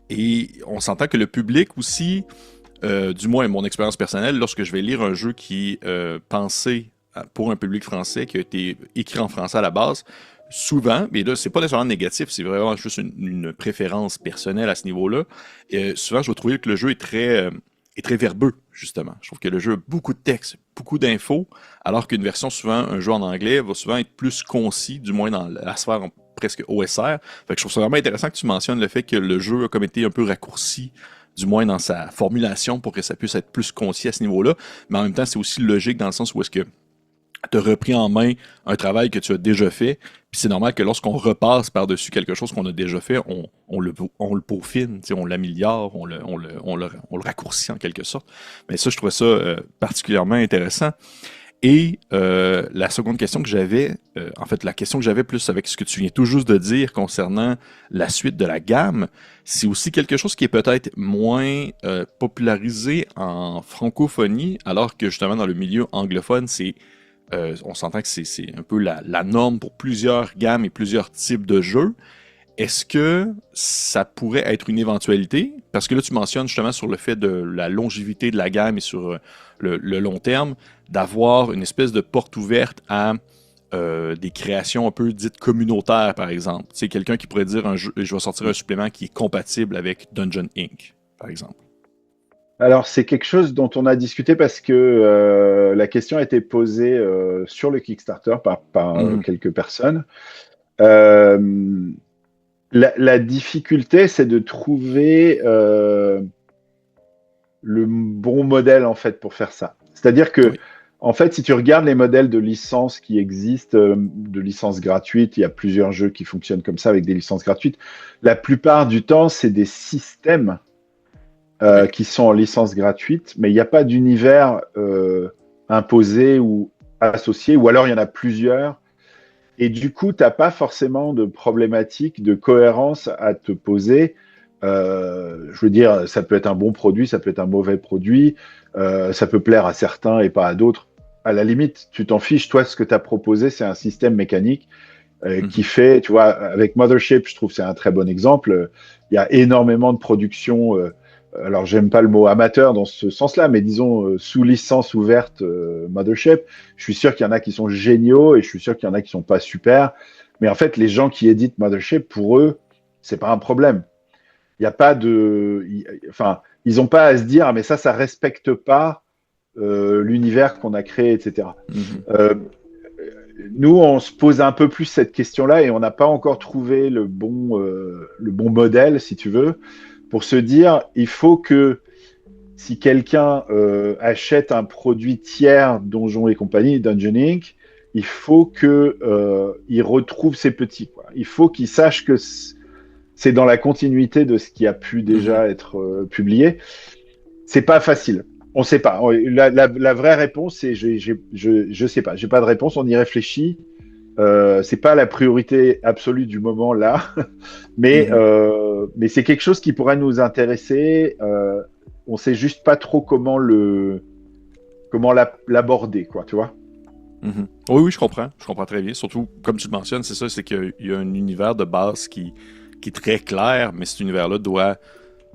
Et on s'entend que le public aussi, du moins mon expérience personnelle, lorsque je vais lire un jeu qui est pensé pour un public français, qui a été écrit en français à la base, souvent, mais là, c'est pas nécessairement négatif, c'est vraiment juste une préférence personnelle à ce niveau-là. Souvent, je vais trouver que le jeu est très verbeux, justement. Je trouve que le jeu a beaucoup de texte, beaucoup d'infos, alors qu'une version, souvent, un jeu en anglais, va souvent être plus concis, du moins dans la sphère presque OSR. Fait que je trouve ça vraiment intéressant que tu mentionnes le fait que le jeu a comme été un peu raccourci, du moins dans sa formulation, pour que ça puisse être plus concis à ce niveau-là. Mais en même temps, c'est aussi logique dans le sens où est-ce que tu as repris en main un travail que tu as déjà fait, puis c'est normal que lorsqu'on repasse par-dessus quelque chose qu'on a déjà fait, on le peaufine, on l'améliore, on le raccourcit en quelque sorte. Mais ça, je trouvais ça particulièrement intéressant. Et la seconde question que j'avais, en fait, la question que j'avais plus avec ce que tu viens tout juste de dire concernant la suite de la gamme, c'est aussi quelque chose qui est peut-être moins popularisé en francophonie, alors que justement dans le milieu anglophone, on s'entend que c'est un peu la norme pour plusieurs gammes et plusieurs types de jeux. Est-ce que ça pourrait être une éventualité? Parce que là, tu mentionnes justement sur le fait de la longévité de la gamme et sur le long terme, d'avoir une espèce de porte ouverte à des créations un peu dites communautaires, par exemple. Tu sais, quelqu'un qui pourrait dire je vais sortir un supplément qui est compatible avec Dungeon Inc., par exemple. Alors, c'est quelque chose dont on a discuté parce que la question a été posée sur le Kickstarter par quelques personnes. La difficulté, c'est de trouver le bon modèle en fait pour faire ça. C'est-à-dire que, Oui. en fait, si tu regardes les modèles de licences qui existent, de licences gratuites, il y a plusieurs jeux qui fonctionnent comme ça avec des licences gratuites. La plupart du temps, c'est des systèmes Oui. qui sont en licence gratuite, mais il n'y a pas d'univers imposé ou associé, ou alors il y en a plusieurs. Et du coup, tu n'as pas forcément de problématique de cohérence à te poser. Je veux dire, ça peut être un bon produit, ça peut être un mauvais produit, ça peut plaire à certains et pas à d'autres. À la limite, tu t'en fiches. Toi, ce que tu as proposé, c'est un système mécanique qui fait, tu vois, avec Mothership, je trouve que c'est un très bon exemple. Il y a énormément de productions. Alors, j'aime pas le mot amateur dans ce sens-là, mais disons sous licence ouverte Mothership. Je suis sûr qu'il y en a qui sont géniaux et je suis sûr qu'il y en a qui sont pas super. Mais en fait, les gens qui éditent Mothership, pour eux, c'est pas un problème. Il n'y a pas de, enfin, ils n'ont pas à se dire, ah, mais ça respecte pas l'univers qu'on a créé, etc. Mm-hmm. Nous, on se pose un peu plus cette question-là et on n'a pas encore trouvé le bon modèle, si tu veux, pour se dire, il faut que si quelqu'un achète un produit tiers Donjons et compagnie, Dungeon Inc., il faut que il retrouve ses petits, quoi. Il faut qu'il sache que c'est dans la continuité de ce qui a pu déjà être publié. C'est pas facile. On sait pas. La vraie réponse, c'est je sais pas. J'ai pas de réponse. On y réfléchit. C'est pas la priorité absolue du moment là, mais c'est quelque chose qui pourrait nous intéresser. On sait juste pas trop comment l'aborder, quoi. Tu vois? Mhm. Oui, oui, je comprends. Je comprends très bien. Surtout, comme tu le mentionnes, c'est ça, c'est qu'il y a un univers de base qui est très clair, mais cet univers-là doit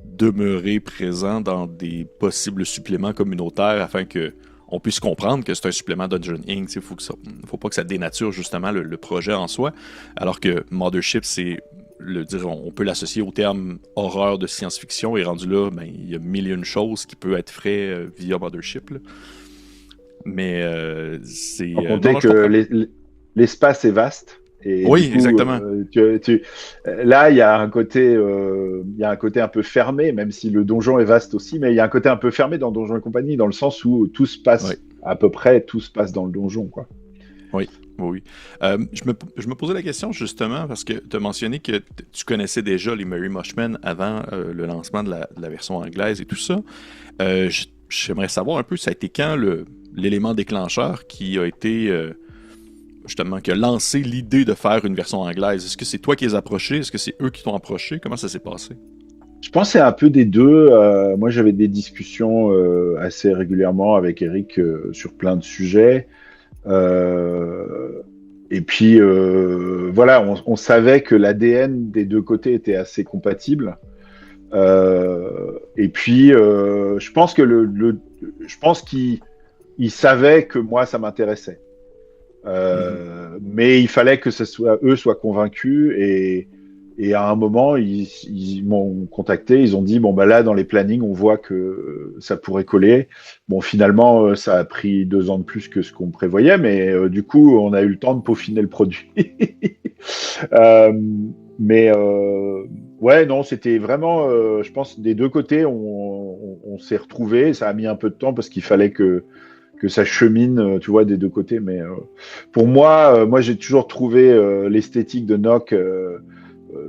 demeurer présent dans des possibles suppléments communautaires afin que on puisse comprendre que c'est un supplément Dungeon Inc. Il faut pas que ça dénature justement le projet en soi. Alors que Mothership, on peut l'associer au terme horreur de science-fiction et rendu là, ben, il y a mille et une choses qui peuvent être faites via Mothership, là. Mais c'est. Sans Non, compter non, je que comprends. l'espace est vaste. Et du Oui, coup, exactement. là, il y a un côté un peu fermé, même si le donjon est vaste aussi, mais il y a un côté un peu fermé dans Donjon et compagnie, dans le sens où tout se Oui, passe, à peu près, tout se passe dans le donjon, quoi. oui, oui. Oui. Je me posais la question justement parce que tu as mentionné que tu connaissais déjà les Merry Mushmen avant le lancement de la version anglaise et tout ça. J'aimerais savoir un peu, ça a été quand l'élément déclencheur qui a été justement, qui a lancé l'idée de faire une version anglaise? Est-ce que c'est toi qui les as approchés? Est-ce que c'est eux qui t'ont approché? Comment ça s'est passé? Je pense que c'est un peu des deux. Moi, j'avais des discussions assez régulièrement avec Eric sur plein de sujets. Euh, et puis, voilà, on savait que l'ADN des deux côtés était assez compatible. Et puis, je pense que je pense qu'il savait que moi, ça m'intéressait. Mhm. Mais il fallait que eux soient convaincus et à un moment, ils m'ont contacté, ils ont dit, bon, bah là, dans les plannings, on voit que ça pourrait coller. Bon, finalement, ça a pris 2 ans de plus que ce qu'on prévoyait, mais du coup, on a eu le temps de peaufiner le produit. Euh, mais ouais, non, c'était vraiment, je pense, des deux côtés, on s'est retrouvés. Ça a mis un peu de temps parce qu'il fallait que ça chemine, tu vois, des deux côtés. Mais pour moi, moi, j'ai toujours trouvé l'esthétique de Nock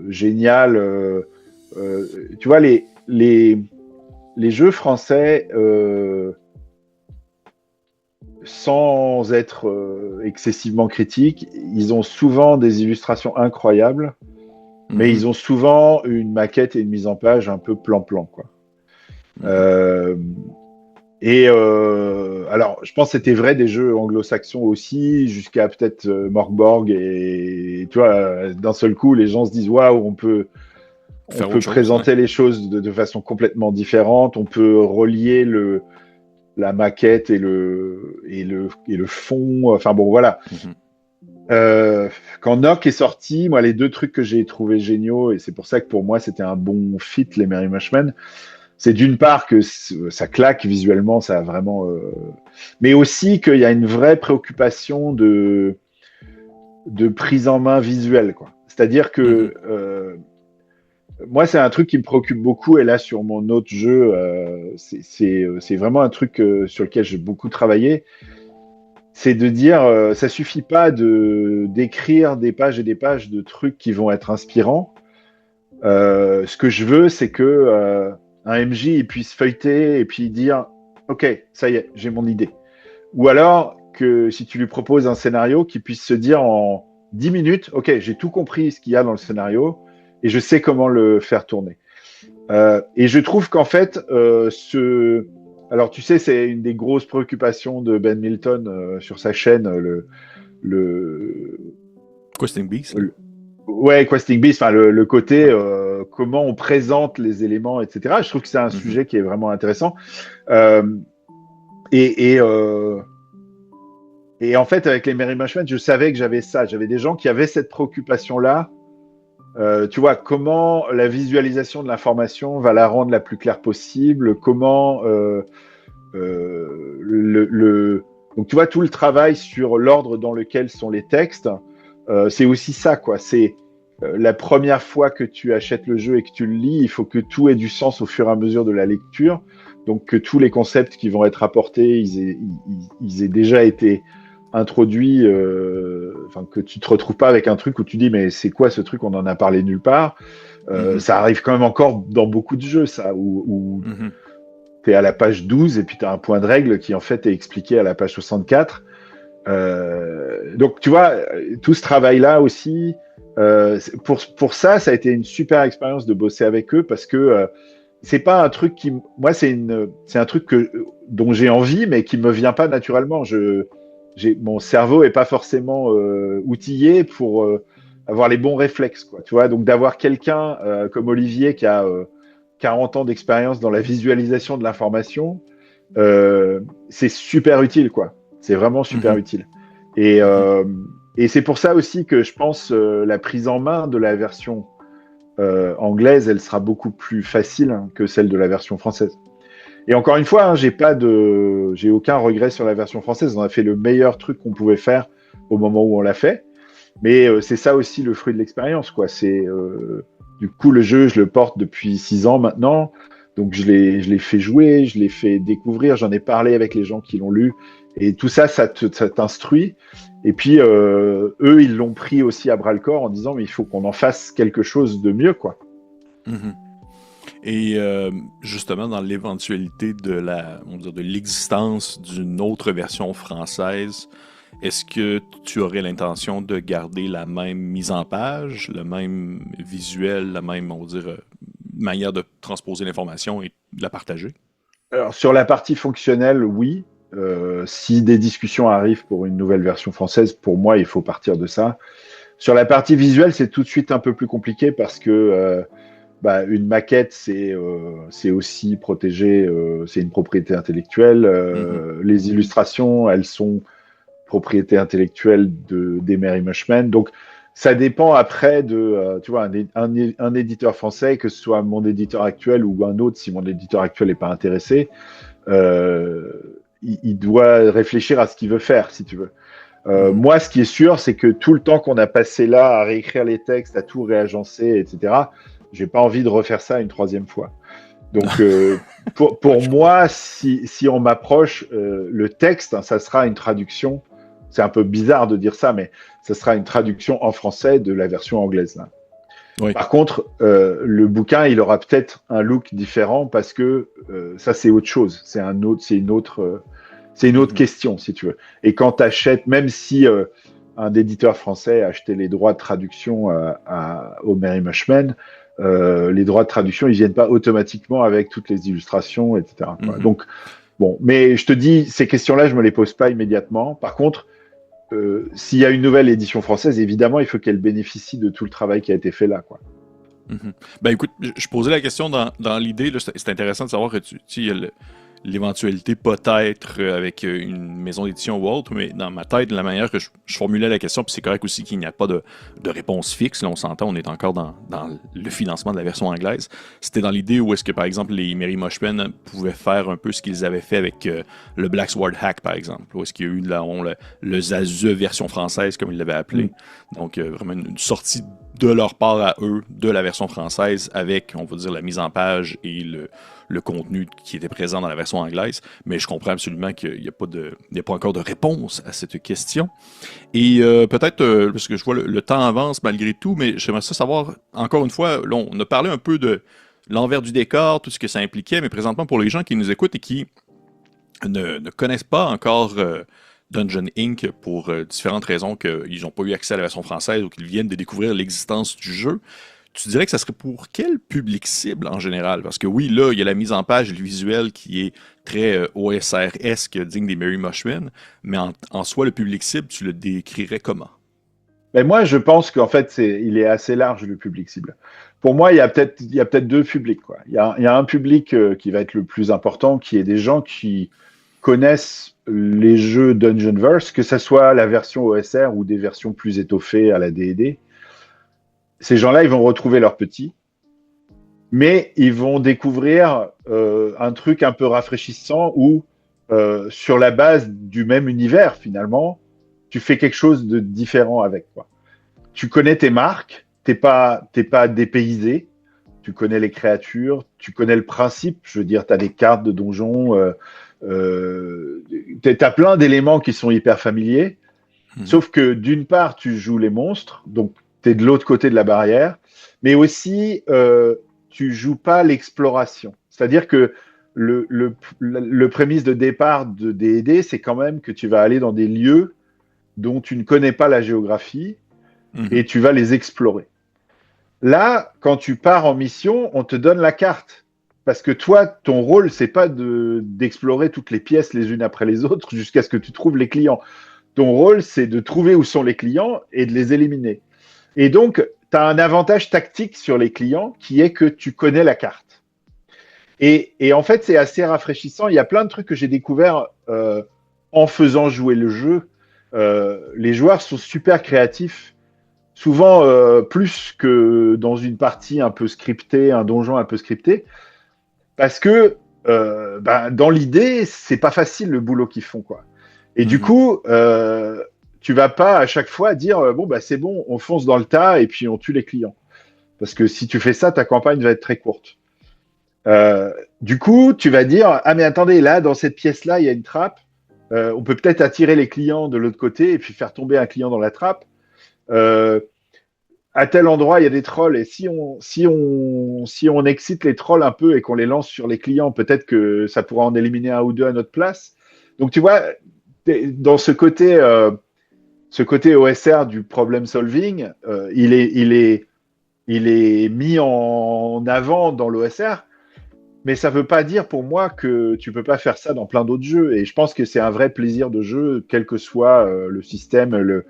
génial. Euh, Tu vois, les jeux français, sans être excessivement critiques, ils ont souvent des illustrations incroyables, mais Mhm. ils ont souvent une maquette et une mise en page un peu plan-plan, quoi. Mhm. Euh, alors, je pense que c'était vrai des jeux anglo-saxons aussi, jusqu'à peut-être Morgborg. Et tu vois, d'un seul coup, les gens se disent waouh, on Faire peut autre chose, ouais. présenter les choses de façon complètement différente. On peut relier la maquette et le fond. Enfin bon, voilà. Mhm. Euh, Quand Nock est sorti, moi, les deux trucs que j'ai trouvé géniaux, et c'est pour ça que pour moi, c'était un bon fit, les Merry Matchmen, c'est d'une part que ça claque visuellement, ça a vraiment. Mais aussi qu'il y a une vraie préoccupation de prise en main visuelle, quoi. C'est-à-dire Mhm. que moi, c'est un truc qui me préoccupe beaucoup, et là, sur mon autre jeu, c'est vraiment un truc sur lequel j'ai beaucoup travaillé. C'est de dire, ça suffit pas d'écrire des pages et des pages de trucs qui vont être inspirants. Ce que je veux, c'est que un MJ il puisse feuilleter et puis dire, OK, ça y est, j'ai mon idée. Ou alors que si tu lui proposes un scénario, qu'il puisse se dire en 10 minutes, OK, j'ai tout compris ce qu'il y a dans le scénario et je sais comment le faire tourner. Et je trouve qu'en fait, alors tu sais, c'est une des grosses préoccupations de Ben Milton sur sa chaîne, le, Questing Beast, là. le- ouais, Questing Beast, enfin le côté comment on présente les éléments, etc. Je trouve que c'est un Mhm. sujet qui est vraiment intéressant. Euh, et, et, euh, et en fait, avec les Merry Matchmen, je savais que j'avais ça. J'avais des gens qui avaient cette préoccupation-là. Tu vois, comment la visualisation de l'information va la rendre la plus claire possible, comment donc tu vois, tout le travail sur l'ordre dans lequel sont les textes, c'est aussi ça, quoi. C'est la première fois que tu achètes le jeu et que tu le lis, il faut que tout ait du sens au fur et à mesure de la lecture. Donc que tous les concepts qui vont être apportés, ils aient déjà été introduits, enfin que tu te retrouves pas avec un truc où tu dis mais c'est quoi ce truc, on en a parlé nulle part. Mhm. Ça arrive quand même encore dans beaucoup de jeux, ça, où Mhm. tu es à la page 12 et puis tu as un point de règle qui en fait est expliqué à la page 64. Donc tu vois, tout ce travail-là aussi, pour ça, ça a été une super expérience de bosser avec eux parce que c'est pas un truc qui, moi, c'est un truc dont j'ai envie, mais qui me vient pas naturellement. Mon cerveau est pas forcément outillé pour avoir les bons réflexes, quoi. Tu vois, donc d'avoir quelqu'un comme Olivier qui a 40 ans d'expérience dans la visualisation de l'information, euh, c'est super utile, quoi. C'est vraiment super Mhm. utile. Et, Mhm. euh, et c'est pour ça aussi que je pense la prise en main de la version anglaise, elle sera beaucoup plus facile hein, que celle de la version française. Et encore une fois, hein, j'ai aucun regret sur la version française. On a fait le meilleur truc qu'on pouvait faire au moment où on l'a fait. Mais c'est ça aussi le fruit de l'expérience, quoi. C'est du coup le jeu, je le porte depuis 6 ans maintenant. Donc je l'ai fait jouer, je l'ai fait découvrir, j'en ai parlé avec les gens qui l'ont lu. Et tout ça, ça t'instruit. Et puis eux, ils l'ont pris aussi à bras le corps en disant mais il faut qu'on en fasse quelque chose de mieux, quoi. Mhm. Et justement, dans l'éventualité de on va dire, de l'existence d'une autre version française, est-ce que tu aurais l'intention de garder la même mise en page, le même visuel, la même, on va dire, manière de transposer l'information et de la partager. Alors, sur la partie fonctionnelle, oui. Si des discussions arrivent pour une nouvelle version française, pour moi, il faut partir de ça. Sur la partie visuelle, c'est tout de suite un peu plus compliqué parce que une maquette, c'est aussi protégé, c'est une propriété intellectuelle. Les illustrations, elles sont propriété intellectuelle d'Emery Mushman. Donc, ça dépend après de, tu vois, un éditeur français, que ce soit mon éditeur actuel ou un autre, si mon éditeur actuel n'est pas intéressé, il doit réfléchir à ce qu'il veut faire, si tu veux. Moi, ce qui est sûr, c'est que tout le temps qu'on a passé là à réécrire les textes, à tout réagencer, etc., j'ai pas envie de refaire ça une troisième fois. Donc, pour moi, si on m'approche, le texte, hein, ça sera une traduction. C'est un peu bizarre de dire ça, mais ça sera une traduction en français de la version anglaise. Là. Oui. Par contre, le bouquin, il aura peut-être un look différent parce que ça, c'est autre chose. C'est une autre question, si tu veux. Et quand tu achètes, même si un éditeur français a acheté les droits de traduction au Mary Mushman, les droits de traduction, ils viennent pas automatiquement avec toutes les illustrations, etc. Donc, bon, mais je te dis, ces questions-là, je me les pose pas immédiatement. Par contre, s'il y a une nouvelle édition française, évidemment, il faut qu'elle bénéficie de tout le travail qui a été fait là, quoi. Ben écoute, je posais la question dans l'idée, là, c'est intéressant de savoir que il y a l'éventualité peut-être avec une maison d'édition ou autre, mais dans ma tête, la manière que je formulais la question, puis c'est correct aussi qu'il n'y a pas de réponse fixe, là, on s'entend, on est encore dans le financement de la version anglaise, c'était dans l'idée où est-ce que, par exemple, les Mary Mushman pouvaient faire un peu ce qu'ils avaient fait avec le Black Sword Hack, par exemple, où est-ce qu'il y a eu le Zazu version française, comme ils l'avaient appelé. Donc, vraiment une sortie de leur part à eux, de la version française, avec, on va dire, la mise en page et le contenu qui était présent dans la version anglaise, mais je comprends absolument qu'il n'y a pas encore de réponse à cette question. Et peut-être, parce que je vois le temps avance malgré tout, mais j'aimerais ça savoir, encore une fois, là, on a parlé un peu de l'envers du décor, tout ce que ça impliquait, mais présentement pour les gens qui nous écoutent et qui ne connaissent pas encore Dungeon Inc. pour différentes raisons qu'ils n'ont pas eu accès à la version française ou qu'ils viennent de découvrir l'existence du jeu, tu dirais que ça serait pour quel public cible en général? Parce que oui, là, il y a la mise en page et le visuel qui est très OSR-esque, digne des Mary Mushman, mais en soi, le public cible, tu le décrirais comment? Ben moi, je pense qu'en fait, il est assez large, le public cible. Pour moi, il y a peut-être deux publics, quoi. Il y a un public qui va être le plus important, qui est des gens qui connaissent les jeux Dungeonverse, que ce soit la version OSR ou des versions plus étoffées à la D&D. Ces gens-là, ils vont retrouver leurs petits, mais ils vont découvrir un truc un peu rafraîchissant où, sur la base du même univers, finalement, tu fais quelque chose de différent avec, quoi. Tu connais tes marques, t'es pas dépaysé, tu connais les créatures, tu connais le principe, je veux dire, tu as des cartes de donjons, tu as plein d'éléments qui sont hyper familiers, sauf que d'une part, tu joues les monstres, donc tu es de l'autre côté de la barrière, mais aussi, tu joues pas l'exploration. C'est-à-dire que le prémisse de départ de D&D, c'est quand même que tu vas aller dans des lieux dont tu ne connais pas la géographie et tu vas les explorer. Là, quand tu pars en mission, on te donne la carte. Parce que toi, ton rôle, c'est pas d'explorer toutes les pièces les unes après les autres jusqu'à ce que tu trouves les clients. Ton rôle, c'est de trouver où sont les clients et de les éliminer. Et donc, tu as un avantage tactique sur les clients qui est que tu connais la carte. Et en fait, c'est assez rafraîchissant. Il y a plein de trucs que j'ai découverts en faisant jouer le jeu. Les joueurs sont super créatifs, souvent plus que dans une partie un peu scriptée, un donjon un peu scripté, parce que dans l'idée, c'est pas facile le boulot qu'ils font, quoi. Et du coup, tu vas pas à chaque fois dire bon, c'est bon, on fonce dans le tas et puis on tue les clients. Parce que si tu fais ça, ta campagne va être très courte. Du coup, tu vas dire ah, mais attendez, là, dans cette pièce-là, il y a une trappe. On peut peut-être attirer les clients de l'autre côté et puis faire tomber un client dans la trappe. À tel endroit, il y a des trolls et si on excite les trolls un peu et qu'on les lance sur les clients, peut-être que ça pourra en éliminer un ou deux à notre place. Donc, tu vois, dans ce côté OSR du problem solving, il il est mis en avant dans l'OSR, mais ça ne veut pas dire pour moi que tu ne peux pas faire ça dans plein d'autres jeux. Et je pense que c'est un vrai plaisir de jeu, quel que soit le système,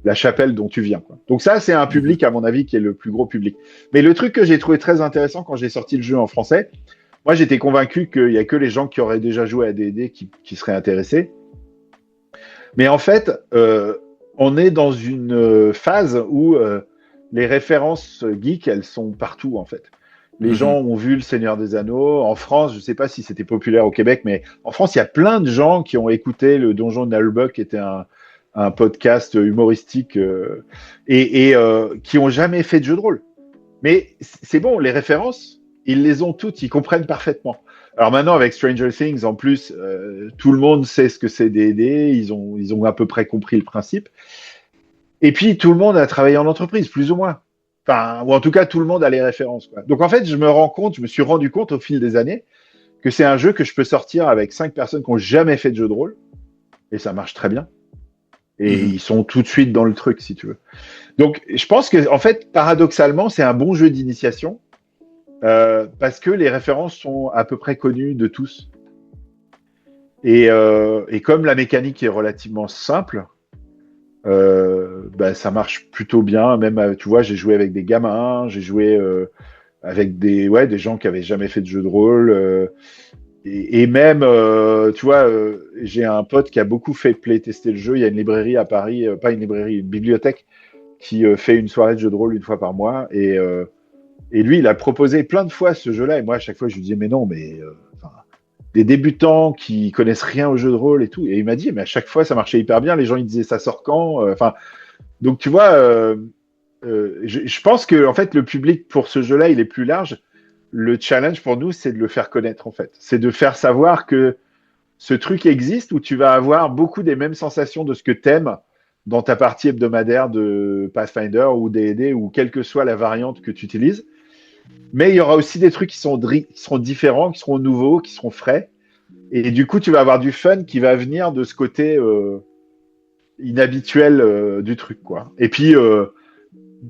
la chapelle dont tu viens, quoi. Donc ça, c'est un public, à mon avis, qui est le plus gros public. Mais le truc que j'ai trouvé très intéressant quand j'ai sorti le jeu en français, moi, j'étais convaincu qu'il n'y a que les gens qui auraient déjà joué à D&D qui seraient intéressés. Mais en fait, on est dans une phase où les références geeks, elles sont partout, en fait. Les gens ont vu Le Seigneur des Anneaux. En France, je ne sais pas si c'était populaire au Québec, mais en France, il y a plein de gens qui ont écouté le Donjon de Nullbuck, qui était un podcast humoristique, et qui n'ont jamais fait de jeu de rôle. Mais c'est bon, les références, ils les ont toutes, ils comprennent parfaitement. Alors maintenant, avec Stranger Things, en plus, tout le monde sait ce que c'est D&D, ils ont à peu près compris le principe. Et puis, tout le monde a travaillé en entreprise, plus ou moins. Enfin, ou en tout cas, tout le monde a les références, quoi. Donc en fait, je me suis rendu compte au fil des années que c'est un jeu que je peux sortir avec 5 personnes qui n'ont jamais fait de jeu de rôle, et ça marche très bien. Et ils sont tout de suite dans le truc, si tu veux. Donc, je pense que, en fait, paradoxalement, c'est un bon jeu d'initiation parce que les références sont à peu près connues de tous. Et comme la mécanique est relativement simple, ça marche plutôt bien. Même, tu vois, j'ai joué avec des gamins, j'ai joué avec des gens qui avaient jamais fait de jeu de rôle. Et même, tu vois, j'ai un pote qui a beaucoup fait playtester le jeu. Il y a une librairie à Paris, pas une librairie, une bibliothèque qui fait une soirée de jeu de rôle une fois par mois. Et lui, il a proposé plein de fois ce jeu-là. Et moi, à chaque fois, je lui disais, mais non, mais des débutants qui connaissent rien au jeu de rôle et tout. Et il m'a dit, mais à chaque fois, ça marchait hyper bien. Les gens, ils disaient, ça sort quand? Donc, tu vois, je pense que en fait, le public pour ce jeu-là, il est plus large. Le challenge pour nous, c'est de le faire connaître, en fait. C'est de faire savoir que ce truc existe où tu vas avoir beaucoup des mêmes sensations de ce que t'aimes dans ta partie hebdomadaire de Pathfinder ou D&D ou quelle que soit la variante que tu utilises. Mais il y aura aussi des trucs qui seront différents, qui seront nouveaux, qui seront frais. Et du coup, tu vas avoir du fun qui va venir de ce côté inhabituel du truc, quoi. Et puis,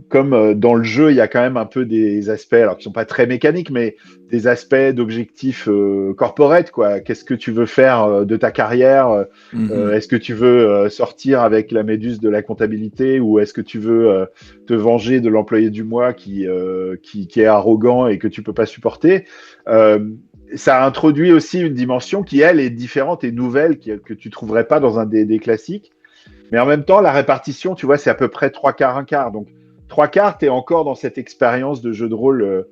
comme dans le jeu, il y a quand même un peu des aspects, alors qui sont pas très mécaniques, mais des aspects d'objectifs corporate, quoi. Qu'est-ce que tu veux faire de ta carrière? Est-ce que tu veux sortir avec la méduse de la comptabilité ou est-ce que tu veux te venger de l'employé du mois qui est arrogant et que tu peux pas supporter? Ça introduit aussi une dimension qui, elle, est différente et nouvelle, que tu trouverais pas dans un D&D classique. Mais en même temps, la répartition, tu vois, c'est à peu près 3/4, 1/4. Donc, 3/4, t'es encore dans cette expérience de jeu de rôle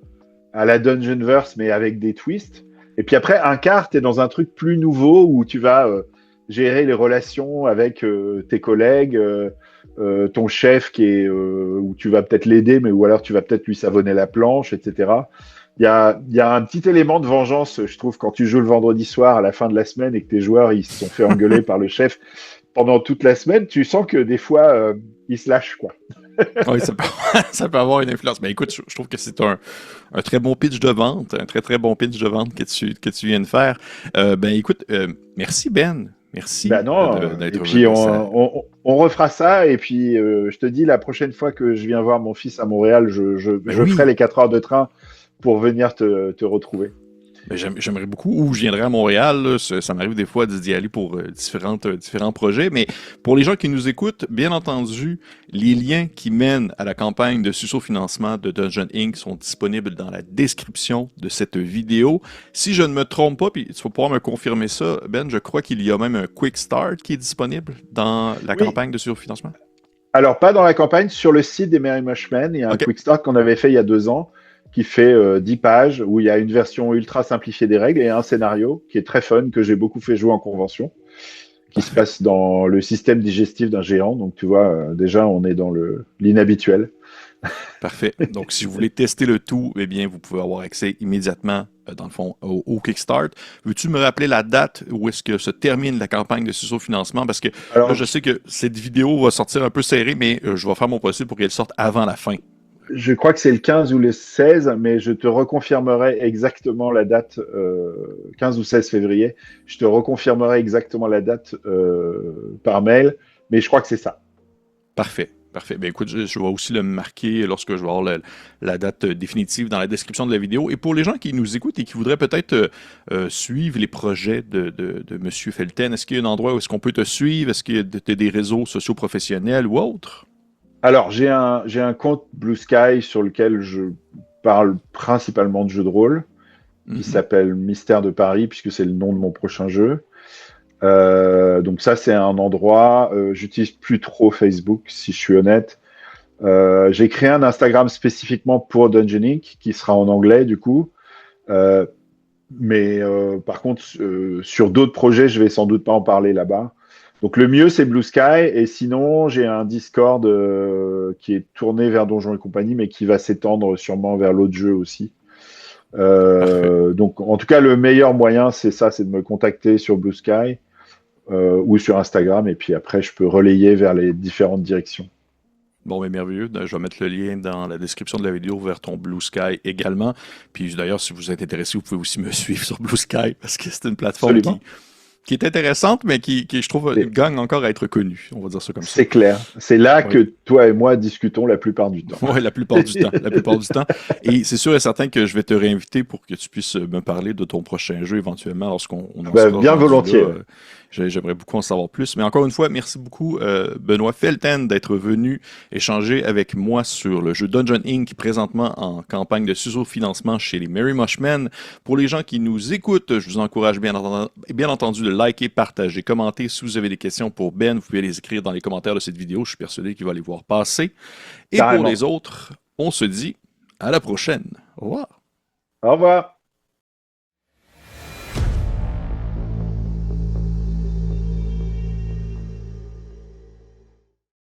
à la Dungeonverse, mais avec des twists. Et puis après, 1/4, t'es dans un truc plus nouveau où tu vas gérer les relations avec tes collègues, ton chef où tu vas peut-être l'aider, mais ou alors tu vas peut-être lui savonner la planche, etc. Il y a un petit élément de vengeance, je trouve, quand tu joues le vendredi soir à la fin de la semaine et que tes joueurs ils se sont fait engueuler par le chef pendant toute la semaine, tu sens que des fois, ils se lâchent, quoi. Oui, ça peut avoir une influence. Mais écoute, je trouve que c'est un très bon pitch de vente, un très très bon pitch de vente que tu viens de faire. Écoute, merci Ben. Merci Ben non, d'être et puis venu. on refera ça, et puis je te dis, la prochaine fois que je viens voir mon fils à Montréal, je Oui. ferai les 4 heures de train pour venir te retrouver. J'aimerais beaucoup, ou je viendrai à Montréal, là, ça m'arrive des fois d'y aller pour différents projets, mais pour les gens qui nous écoutent, bien entendu, les liens qui mènent à la campagne de susso-financement de Dungeon Inc. sont disponibles dans la description de cette vidéo. Si je ne me trompe pas, puis tu vas pouvoir me confirmer ça, Ben, je crois qu'il y a même un Quick Start qui est disponible dans la campagne de susso-financement. Alors, pas dans la campagne, sur le site des Merry Mushmen, il y a un Quick Start qu'on avait fait il y a 2 ans, qui fait 10 pages, où il y a une version ultra simplifiée des règles et un scénario qui est très fun, que j'ai beaucoup fait jouer en convention, qui se passe dans le système digestif d'un géant. Donc, tu vois, déjà, on est dans l'inhabituel. Parfait. Donc, si vous voulez tester le tout, eh bien, vous pouvez avoir accès immédiatement, dans le fond, au Kickstart. Veux-tu me rappeler la date où est-ce que se termine la campagne de susso-financement? Parce que là, je sais que cette vidéo va sortir un peu serrée, mais je vais faire mon possible pour qu'elle sorte avant la fin. Je crois que c'est le 15 ou le 16, mais je te reconfirmerai exactement la date, 15 ou 16 février. Je te reconfirmerai exactement la date par mail, mais je crois que c'est ça. Parfait. Parfait. Ben écoute, je vais aussi le marquer lorsque je vais avoir la date définitive dans la description de la vidéo. Et pour les gens qui nous écoutent et qui voudraient peut-être suivre les projets de Monsieur Felten, est-ce qu'il y a un endroit où est-ce qu'on peut te suivre? Est-ce qu'il y a des réseaux sociaux professionnels ou autres? Alors, j'ai un compte Blue Sky sur lequel je parle principalement de jeux de rôle, qui Mhm. s'appelle Mystère de Paris, puisque c'est le nom de mon prochain jeu. Donc ça, c'est un endroit. J'utilise plus trop Facebook, si je suis honnête. J'ai créé un Instagram spécifiquement pour Dungeon Inc., qui sera en anglais du coup. Euh, par contre, sur d'autres projets, je vais sans doute pas en parler là-bas. Donc le mieux, c'est Blue Sky. Et sinon, j'ai un Discord qui est tourné vers Donjons et compagnie, mais qui va s'étendre sûrement vers l'autre jeu aussi. Parfait. Donc en tout cas, le meilleur moyen, c'est ça, c'est de me contacter sur Blue Sky ou sur Instagram. Et puis après, je peux relayer vers les différentes directions. Bon, mais merveilleux. Je vais mettre le lien dans la description de la vidéo vers ton Blue Sky également. Puis d'ailleurs, si vous êtes intéressé, vous pouvez aussi me suivre sur Blue Sky parce que c'est une plateforme Absolument. qui est intéressante, mais qui, je trouve, C'est gagne encore à être connue. On va dire ça comme ça. c'est clair. C'est là Oui. que toi et moi discutons la plupart du temps. Oui, la plupart du temps. La plupart du temps. Et c'est sûr et certain que je vais te réinviter pour que tu puisses me parler de ton prochain jeu éventuellement lorsqu'on en Bah, sera bien rendu là. volontiers. Ouais. J'aimerais beaucoup en savoir plus. Mais encore une fois, merci beaucoup, Benoît Felten, d'être venu échanger avec moi sur le jeu Dungeon Inc., présentement en campagne de sous-financement chez les Merry Mushmen. Pour les gens qui nous écoutent, je vous encourage bien entendu de liker, partager, commenter. Si vous avez des questions pour Ben, vous pouvez les écrire dans les commentaires de cette vidéo. Je suis persuadé qu'il va les voir passer. Et pour les Carrément. autres, on se dit à la prochaine. Au revoir. Au revoir.